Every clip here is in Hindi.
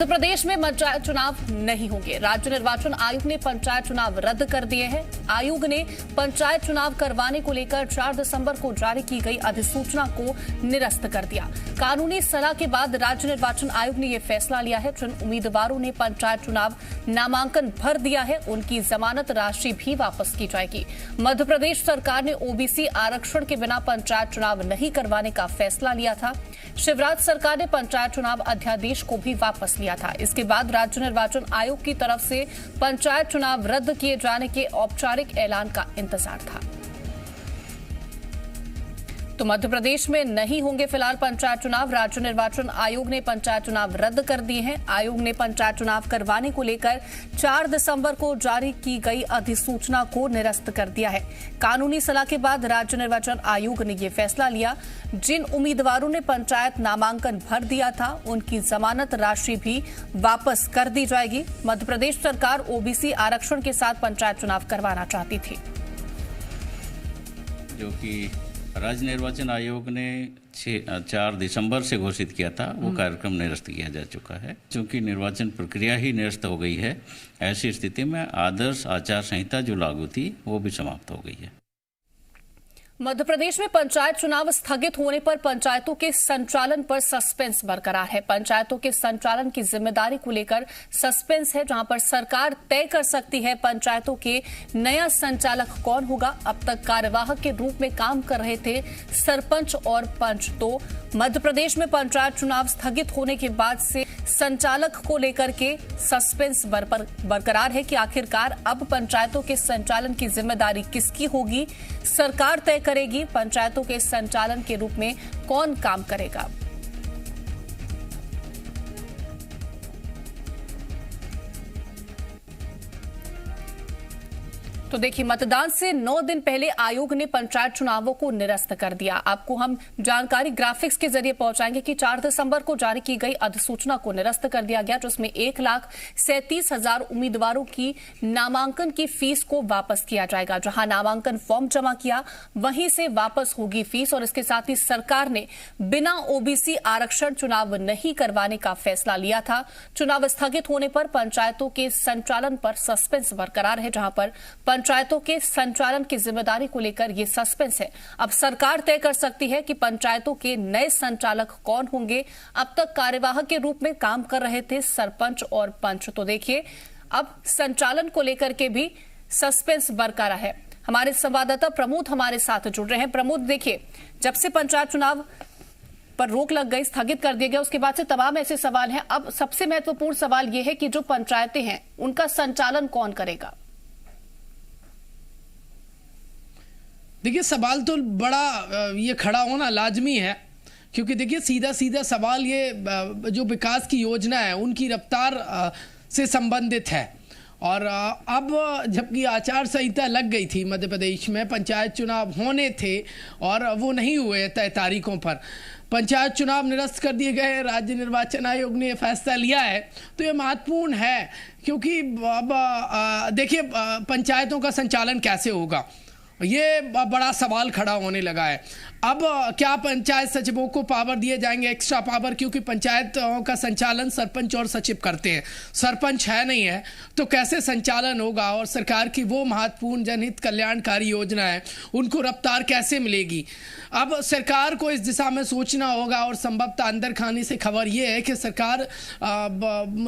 उत्तर प्रदेश में पंचायत चुनाव नहीं होंगे। राज्य निर्वाचन आयोग ने पंचायत चुनाव रद्द कर दिए हैं। आयोग ने पंचायत चुनाव करवाने को लेकर 4 दिसंबर को जारी की गई अधिसूचना को निरस्त कर दिया। कानूनी सलाह के बाद राज्य निर्वाचन आयोग ने यह फैसला लिया है। जिन उम्मीदवारों ने पंचायत चुनाव नामांकन भर दिया है उनकी जमानत राशि भी वापस की जाएगी। मध्य प्रदेश सरकार ने ओबीसी आरक्षण के बिना पंचायत चुनाव नहीं करवाने का फैसला लिया था। शिवराज सरकार ने पंचायत चुनाव अध्यादेश को भी वापस लिया था। इसके बाद राज्य निर्वाचन आयोग की तरफ से पंचायत चुनाव रद्द किए जाने के औपचारिक ऐलान का इंतजार था। तो मध्य प्रदेश में नहीं होंगे फिलहाल पंचायत चुनाव। राज्य निर्वाचन आयोग ने पंचायत चुनाव रद्द कर दिए हैं। आयोग ने पंचायत चुनाव करवाने को लेकर 4 दिसंबर को जारी की गई अधिसूचना को निरस्त कर दिया है। कानूनी सलाह के बाद राज्य निर्वाचन आयोग ने यह फैसला लिया। जिन उम्मीदवारों ने पंचायत नामांकन भर दिया था उनकी जमानत राशि भी वापस कर दी जाएगी। मध्य प्रदेश सरकार ओबीसी आरक्षण के साथ पंचायत चुनाव करवाना चाहती थी, जो कि राज्य निर्वाचन आयोग ने 4 दिसंबर से घोषित किया था, वो कार्यक्रम निरस्त किया जा चुका है। क्योंकि निर्वाचन प्रक्रिया ही निरस्त हो गई है, ऐसी स्थिति में आदर्श आचार संहिता जो लागू थी वो भी समाप्त हो गई है। मध्य प्रदेश में पंचायत चुनाव स्थगित होने पर पंचायतों के संचालन पर सस्पेंस बरकरार है। पंचायतों के संचालन की जिम्मेदारी को लेकर सस्पेंस है, जहां पर सरकार तय कर सकती है पंचायतों के नया संचालक कौन होगा। अब तक कार्यवाहक के रूप में काम कर रहे थे सरपंच और पंच। तो मध्य प्रदेश में पंचायत चुनाव स्थगित होने के बाद से संचालक को लेकर के सस्पेंस बरकरार है कि आखिरकार अब पंचायतों के संचालन की जिम्मेदारी किसकी होगी। सरकार तय करेगी पंचायतों के संचालन के रूप में कौन काम करेगा। तो देखिए, मतदान से 9 दिन पहले आयोग ने पंचायत चुनावों को निरस्त कर दिया। आपको हम जानकारी ग्राफिक्स के जरिए पहुंचाएंगे कि 4 दिसंबर को जारी की गई अधिसूचना को निरस्त कर दिया गया, जिसमें 1,37,000 उम्मीदवारों की नामांकन की फीस को वापस किया जाएगा। जहां नामांकन फॉर्म जमा किया वहीं से वापस होगी फीस। और इसके साथ ही सरकार ने बिना ओबीसी आरक्षण चुनाव नहीं करवाने का फैसला लिया था। चुनाव स्थगित होने पर पंचायतों के संचालन पर सस्पेंस बरकरार है, जहां पर पंचायतों के संचालन की जिम्मेदारी को लेकर यह सस्पेंस है। अब सरकार तय कर सकती है कि पंचायतों के नए संचालक कौन होंगे। अब तक कार्यवाहक के रूप में काम कर रहे थे सरपंच और पंच। तो देखिए, अब संचालन को लेकर के भी सस्पेंस बरकरार है। हमारे संवाददाता प्रमोद हमारे साथ जुड़ रहे हैं। प्रमोद, देखिए, जब से पंचायत चुनाव पर रोक लग गई, स्थगित कर दिया गया, उसके बाद से तमाम ऐसे सवाल हैं। अब सबसे महत्वपूर्ण सवाल यह है कि जो पंचायतें हैं उनका संचालन कौन करेगा। देखिए, सवाल तो बड़ा ये खड़ा होना लाजमी है, क्योंकि देखिए सीधा सीधा सवाल ये जो विकास की योजना है उनकी रफ्तार से संबंधित है। और अब जबकि आचार संहिता लग गई थी, मध्य प्रदेश में पंचायत चुनाव होने थे और वो नहीं हुए तय तारीखों पर, पंचायत चुनाव निरस्त कर दिए गए। राज्य निर्वाचन आयोग ने फैसला लिया है, तो ये महत्वपूर्ण है, क्योंकि अब देखिए पंचायतों का संचालन कैसे होगा, ये बड़ा सवाल खड़ा होने लगा है। अब क्या पंचायत सचिवों को पावर दिए जाएंगे, एक्स्ट्रा पावर, क्योंकि पंचायतों का संचालन सरपंच और सचिव करते हैं। सरपंच है नहीं है तो कैसे संचालन होगा, और सरकार की वो महत्वपूर्ण जनहित कल्याणकारी योजना है उनको रफ्तार कैसे मिलेगी। अब सरकार को इस दिशा में सोचना होगा। और संभवतः अंदर खाने से खबर ये है कि सरकार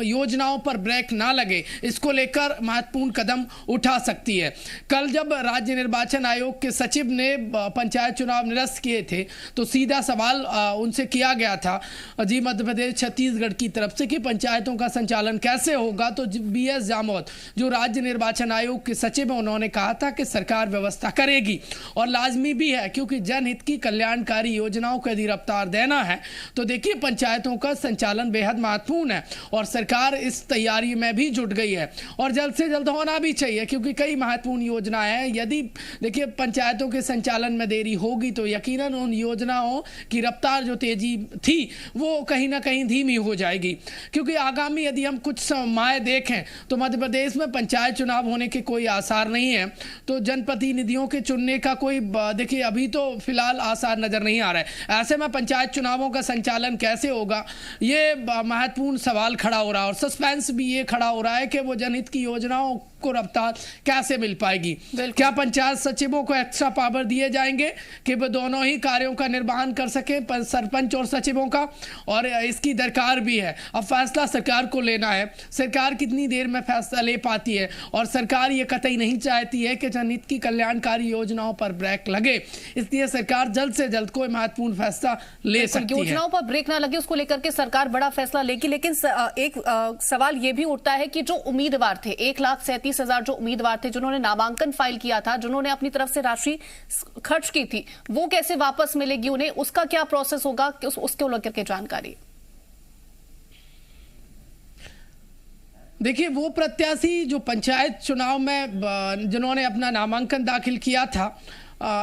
योजनाओं पर ब्रेक ना लगे, इसको लेकर महत्वपूर्ण कदम उठा सकती है। कल जब राज्य निर्वाचन आयोग के सचिव ने पंचायत चुनाव निरस्त किए थे तो सीधा सवाल उनसे किया गया था जी मध्य प्रदेश छत्तीसगढ़ की तरफ से कि पंचायतों का संचालन कैसे होगा। तो बीएस जामोद जो राज्य निर्वाचन आयोग के सचिव हैं, उन्होंने कहा था कि सरकार व्यवस्था करेगी और लाजमी भी है, क्योंकि जनहित की कल्याणकारी योजनाओं को यदि रफ्तार देना है तो देखिए पंचायतों का संचालन बेहद महत्वपूर्ण है और सरकार इस तैयारी में भी जुट गई है और जल्द से जल्द होना भी चाहिए, क्योंकि कई महत्वपूर्ण योजनाएं हैं। यदि देखिए पंचायतों के संचालन में देरी होगी तो यकीनन उन योजनाओं की रफ्तार जो तेजी थी वो कहीं ना कहीं धीमी हो जाएगी, क्योंकि आगामी यदि हम कुछ समय देखें तो मध्य प्रदेश में पंचायत चुनाव होने के कोई आसार नहीं है, तो जनप्रतिनिधियों के चुनने का कोई देखिए अभी तो फिलहाल आसार नजर नहीं आ रहा है। ऐसे में पंचायत चुनावों का संचालन कैसे होगा, ये महत्वपूर्ण सवाल खड़ा हो रहा है और सस्पेंस भी ये खड़ा हो रहा है कि वो जनहित की योजनाओं को रफ्तार कैसे मिल पाएगी। क्या पंचायत सचिवों को एक्स्ट्रा पावर दिए जाएंगे कि वो दोनों ही कार्यों का निर्वहन कर सके, सरपंच और सचिवों का, और इसकी दरकार भी है। अब फैसला सरकार को लेना है, सरकार कितनी देर में फैसला ले पाती है, और सरकार ये कतई नहीं चाहती है कि जनहित की कल्याणकारी योजनाओं पर ब्रेक लगे, इसलिए सरकार जल्द से जल्द कोई महत्वपूर्ण फैसला ले सकती है। योजनाओं पर ब्रेक ना लगे उसको लेकर के सरकार बड़ा फैसला लेगी, लेकिन एक सवाल ये भी उठता है कि जो उम्मीदवार थे 1,37,000 जो उम्मीदवार थे जिन्होंने नामांकन फाइल किया था, जिन्होंने अपनी तरफ से राशि खर्च की थी, वो कैसे वापस मिलेगी उन्हें, उसका क्या प्रोसेस होगा, उसको लेकर के जानकारी। देखिए वो प्रत्याशी जो पंचायत चुनाव में जिन्होंने अपना नामांकन दाखिल किया था,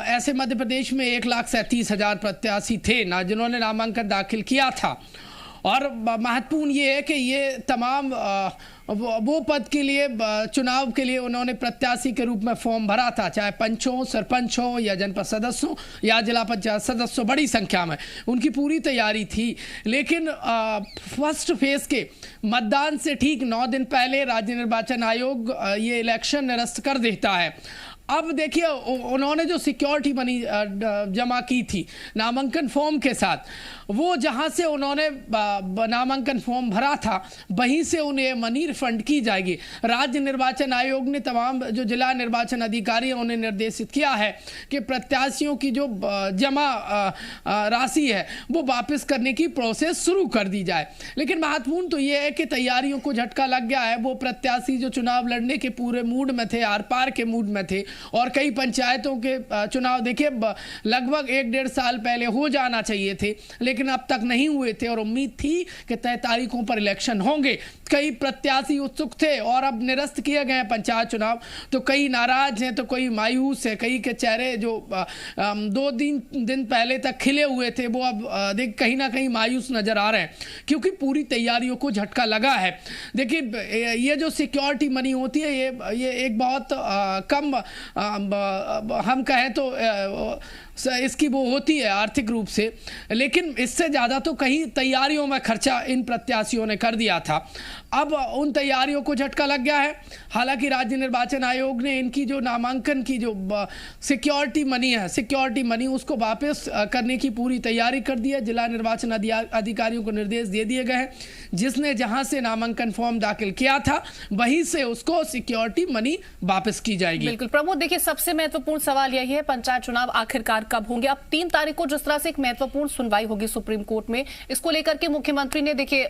ऐसे मध्य प्रदेश में 1,37,000 प्रत्याशी थे ना जिन्होंने नामांकन दाखिल किया था, और महत्वपूर्ण ये है कि ये तमाम वो पद के लिए चुनाव के लिए उन्होंने प्रत्याशी के रूप में फॉर्म भरा था, चाहे पंच हो, सरपंच हो, या जनपद सदस्य हो, या जिला पंचायत सदस्य, बड़ी संख्या में उनकी पूरी तैयारी थी। लेकिन फर्स्ट फेज के मतदान से ठीक 9 दिन पहले राज्य निर्वाचन आयोग ये इलेक्शन निरस्त कर देता है। अब देखिए उन्होंने जो सिक्योरिटी मनी जमा की थी नामांकन फॉर्म के साथ, वो जहां से उन्होंने नामांकन फॉर्म भरा था वहीं से उन्हें मनी रिफंड की जाएगी। राज्य निर्वाचन आयोग ने तमाम जो जिला निर्वाचन अधिकारी हैं उन्हें निर्देशित किया है कि प्रत्याशियों की जो जमा राशि है वो वापस करने की प्रोसेस शुरू कर दी जाए। लेकिन महत्वपूर्ण तो ये है कि तैयारियों को झटका लग गया है। वो प्रत्याशी जो चुनाव लड़ने के पूरे मूड में थे, आर पार के मूड में थे, और कई पंचायतों के चुनाव देखिए लगभग 1-1.5 साल पहले हो जाना चाहिए थे, लेकिन अब तक नहीं हुए थे, और उम्मीद थी कि तय तारीखों पर इलेक्शन होंगे। कई प्रत्याशी उत्सुक थे और अब निरस्त किए गए पंचायत चुनाव, तो कई नाराज हैं तो कई मायूस है, कई के चेहरे जो 2 दिन पहले तक खिले हुए थे वो अब देख कहीं ना कहीं मायूस नजर आ रहे हैं, क्योंकि पूरी तैयारियों को झटका लगा है। देखिए ये जो सिक्योरिटी मनी होती है ये एक बहुत कम हम कहें तो इसकी वो होती है आर्थिक रूप से, लेकिन इससे ज़्यादा तो कहीं तैयारियों में खर्चा इन प्रत्याशियों ने कर दिया था। अब उन तैयारियों को झटका लग गया है। हालांकि राज्य निर्वाचन आयोग ने इनकी जो नामांकन की जो सिक्योरिटी मनी उसको वापस करने की पूरी तैयारी कर दी है। जिला निर्वाचन अधिकारियों को निर्देश दे दिए गए हैं, जिसने जहां से नामांकन फॉर्म दाखिल किया था वहीं से उसको सिक्योरिटी मनी वापस की जाएगी। बिल्कुल प्रमोद, देखिए सबसे महत्वपूर्ण सवाल यही है पंचायत चुनाव आखिरकार कब होंगे। अब 3 तारीख को जिस तरह से एक महत्वपूर्ण सुनवाई होगी सुप्रीम कोर्ट में, इसको लेकर के मुख्यमंत्री ने देखिए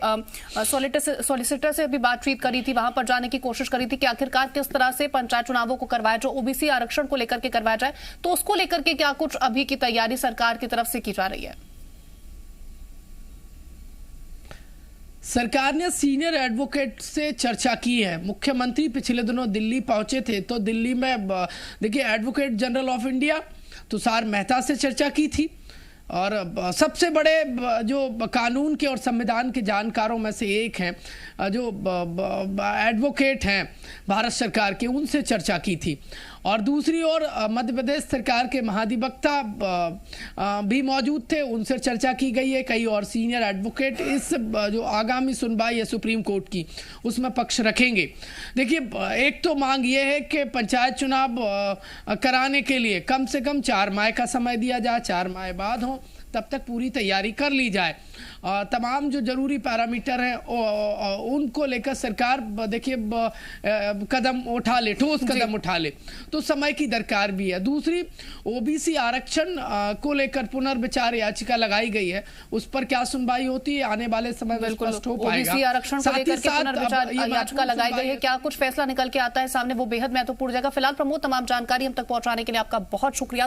सॉलिसिटर से भी बातचीत करी थी, वहां पर जाने की कोशिश करी थी कि आखिरकार किस तरह से पंचायत चुनावों को करवाया जाए, ओबीसी आरक्षण को लेकर के करवाया जाए, तो उसको लेकर के क्या कुछ अभी की तैयारी सरकार की तरफ से की जा रही है। सरकार ने सीनियर एडवोकेट से चर्चा की है। मुख्यमंत्री पिछले दिनों दिल्ली पहुंचे थे, तो दिल्ली में देखिए advocate general of India Tushar Mehta से चर्चा की थी, और सबसे बड़े जो कानून के और संविधान के जानकारों में से एक हैं, जो एडवोकेट हैं भारत सरकार के, उनसे चर्चा की थी। और दूसरी ओर मध्य प्रदेश सरकार के महाधिवक्ता भी मौजूद थे, उनसे चर्चा की गई है। कई और सीनियर एडवोकेट इस जो आगामी सुनवाई है सुप्रीम कोर्ट की उसमें पक्ष रखेंगे। देखिए एक तो मांग ये है कि पंचायत चुनाव कराने के लिए कम से कम 4 माह का समय दिया जाए, 4 माह बाद हो तब तक पूरी तैयारी कर ली जाए। तमाम जो जरूरी पैरामीटर हैं उनको लेकर सरकार देखिए कदम उठा ले, ठोस कदम उठा ले, तो समय की दरकार भी है। दूसरी ओबीसी आरक्षण को लेकर पुनर्विचार याचिका लगाई गई है, उस पर क्या सुनवाई होती है आने वाले समय में स्पष्ट हो पाएगा। ओबीसी आरक्षण को लेकर के पुनर्विचार याचिका लगाई गई है, क्या कुछ फैसला निकल के आता है सामने वो बेहद महत्वपूर्ण जाएगा। फिलहाल प्रमोद तमाम जानकारी हम तक पहुंचाने के लिए आपका बहुत शुक्रिया।